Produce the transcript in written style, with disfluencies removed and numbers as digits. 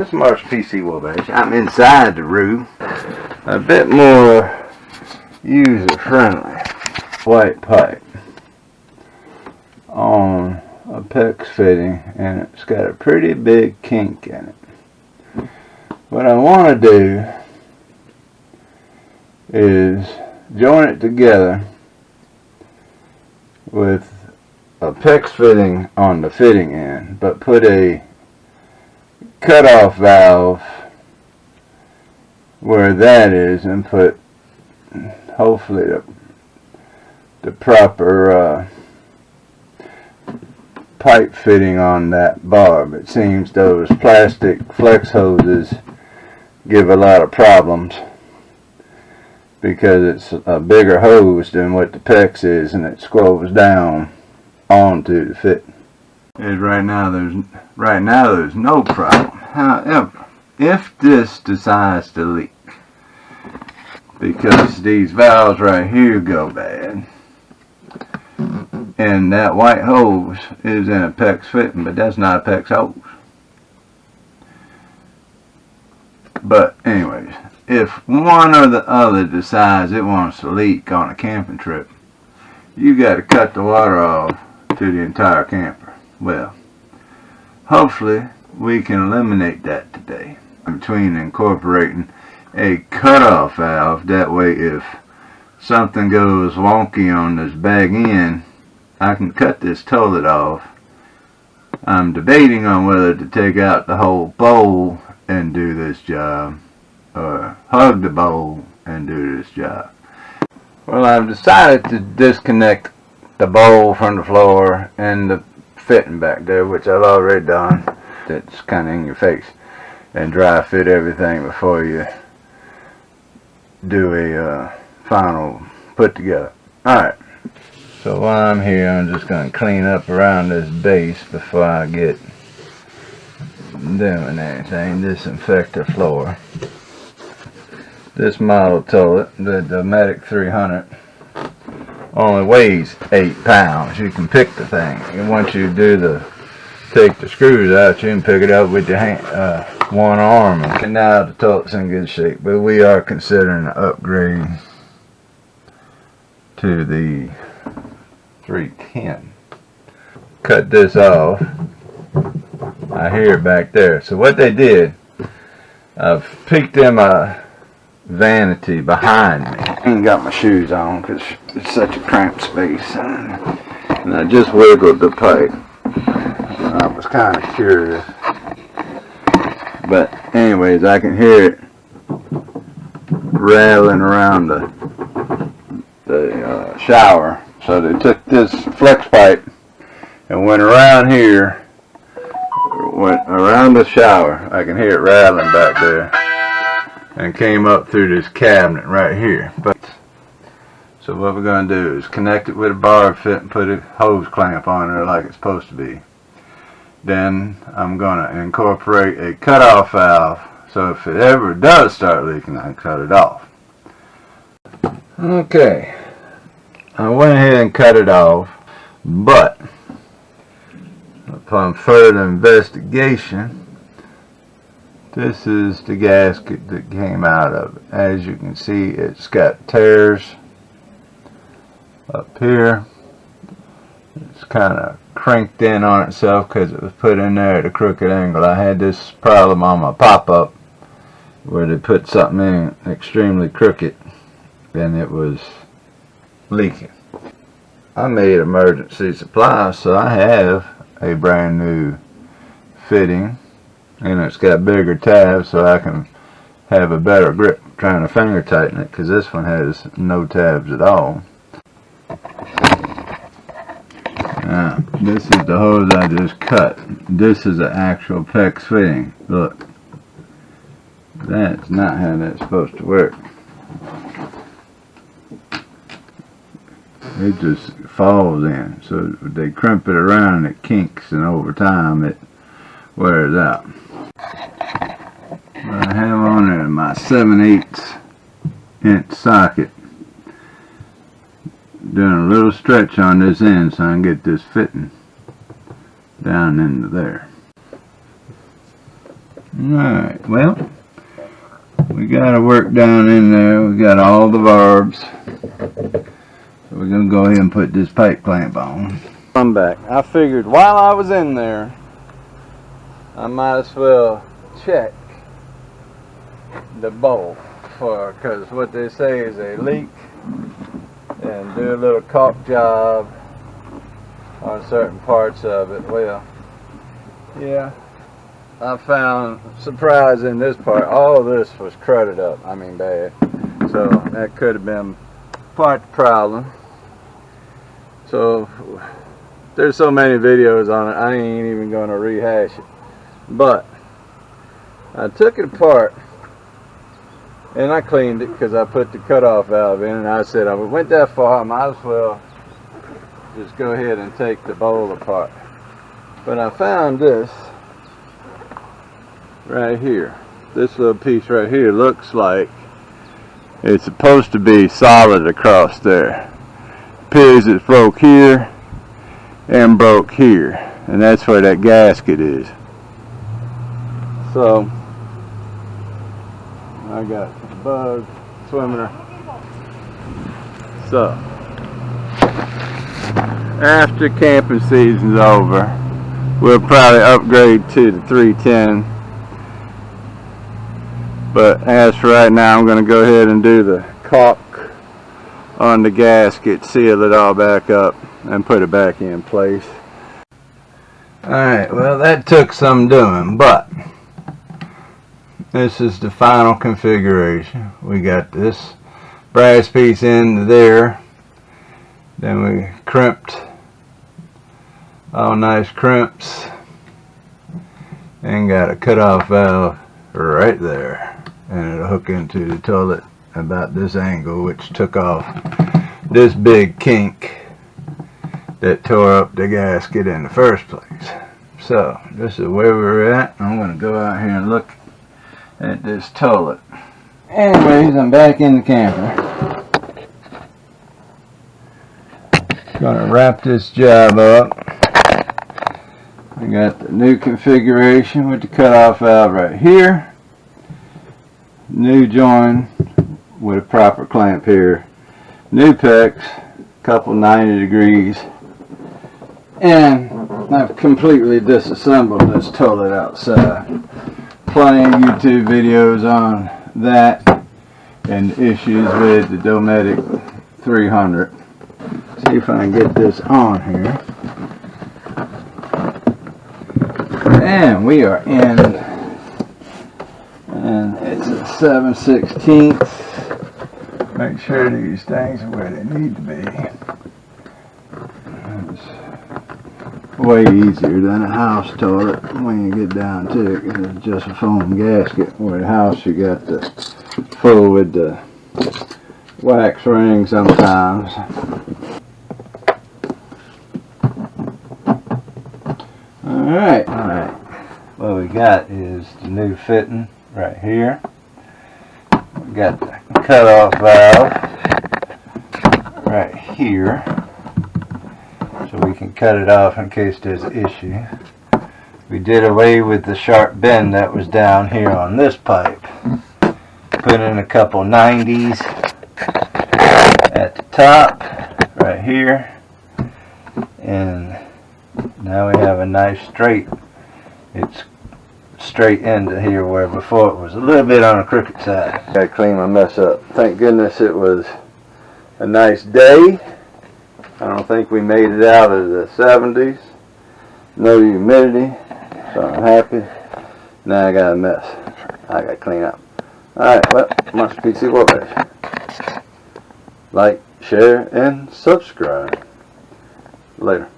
This Marsh PC Wabash. I'm inside the Roo. A bit more user-friendly white pipe on a PEX fitting, and it's got a pretty big kink in it. What I want to do is join it together with a PEX fitting on the fitting end, but put a cutoff valve where that is, and put hopefully the proper pipe fitting on that barb. It seems those plastic flex hoses give a lot of problems because it's a bigger hose than what the PEX is, and it squirrels down onto the fit. Right now there's no problem. However, if this decides to leak, because these valves right here go bad, and that white hose is in a PEX fitting, but that's not a PEX hose. But anyways, if one or the other decides it wants to leak on a camping trip, you got to cut the water off to the entire camper. Well, hopefully we can eliminate that today between incorporating a cutoff valve. That way if something goes wonky on this bag end, I can cut this toilet off. I'm debating on whether to take out the whole bowl and do this job, or hug the bowl and do this job. Well, I've decided to disconnect the bowl from the floor and the fitting back there, which I've already done. It's kind of in your face, and dry fit everything before you do a final put together. Alright, so while I'm here, I'm just going to clean up around this base before I get doing anything. Disinfect the floor. This model toilet, the Dometic 300, only weighs 8 pounds. You can pick the thing, and once you take the screws out, you can pick it up with your hand, one arm. And now the toilet's in good shape, but we are considering an upgrade to the 310. Cut this off. I hear it back there. So what they did, I've peeked in my vanity behind me. I ain't got my shoes on because it's such a cramped space, and I just wiggled the pipe. I was kind of curious, but anyways, I can hear it rattling around the shower. So they took this flex pipe and went around here, went around the shower. I can hear it rattling back there, and came up through this cabinet right here. So what we're going to do is connect it with a barb fit and put a hose clamp on there like it's supposed to be. Then I'm going to incorporate a cutoff valve, so if it ever does start leaking, I can cut it off. Okay, I went ahead and cut it off, but upon further investigation, this is the gasket that came out of it. As you can see, it's got tears up here. It's kind of cranked in on itself because it was put in there at a crooked angle. I had this problem on my pop-up where they put something in extremely crooked and it was leaking. I made emergency supplies, so I have a brand new fitting, and it's got bigger tabs so I can have a better grip trying to finger tighten it, because this one has no tabs at all. Now, this is the hose I just cut. This is an actual PEX fitting. Look, that's not how that's supposed to work. It just falls in. So they crimp it around and it kinks, and over time it wears out. What I have on there is my 7/8 inch socket. Doing a little stretch on this end so I can get this fitting down into there. Alright, well, we got to work down in there. We got all the barbs. So we're going to go ahead and put this pipe clamp on. I'm back. I figured while I was in there, I might as well check the bowl for, because what they say is a leak, and do a little caulk job on certain parts of it. Well, yeah, I found, surprise in this part, all this was crudted up, I mean bad. So that could have been part of the problem. So there's so many videos on it, I ain't even going to rehash it. But I took it apart and I cleaned it because I put the cutoff valve in, and I said I went that far, I might as well just go ahead and take the bowl apart. But I found this right here. This little piece right here looks like it's supposed to be solid across there. Appears it's broke here and broke here, and that's where that gasket is. So I got some bugs swimming around. So after camping season's over, we'll probably upgrade to the 310. But as for right now, I'm going to go ahead and do the caulk on the gasket, seal it all back up, and put it back in place. Alright, well that took some doing, but this is the final configuration. We got this brass piece into there, then we crimped all nice crimps, and got a cutoff valve right there, and it'll hook into the toilet about this angle, which took off this big kink that tore up the gasket in the first place. So this is where we're at. I'm going to go out here and look at this toilet. Anyways, I'm back in the camper. Gonna wrap this job up. We got the new configuration with the cutoff valve right here. New join with a proper clamp here. New pegs, couple 90 degrees. And I've completely disassembled this toilet outside. Plenty of YouTube videos on that and issues with the Dometic 300. See if I can get this on here. And we are in, and it's a 7/16. Make sure these things are where they need to be. It's way easier than a house toilet when you get down to it, because it's just a foam gasket. Where the house you got to fool with the wax ring sometimes. Alright, what we got is the new fitting right here. We got the cutoff valve right here, so we can cut it off in case there's an issue. We did away with the sharp bend that was down here on this pipe. Put in a couple 90s at the top right here, and now we have a nice straight. It's straight into here, where before it was a little bit on the crooked side. Gotta clean my mess up. Thank goodness it was a nice day. I don't think we made it out of the 70s. No humidity, so I'm happy. Now I got a mess I gotta clean up. Alright, well, much PC Warbears. Like, share, and subscribe. Later.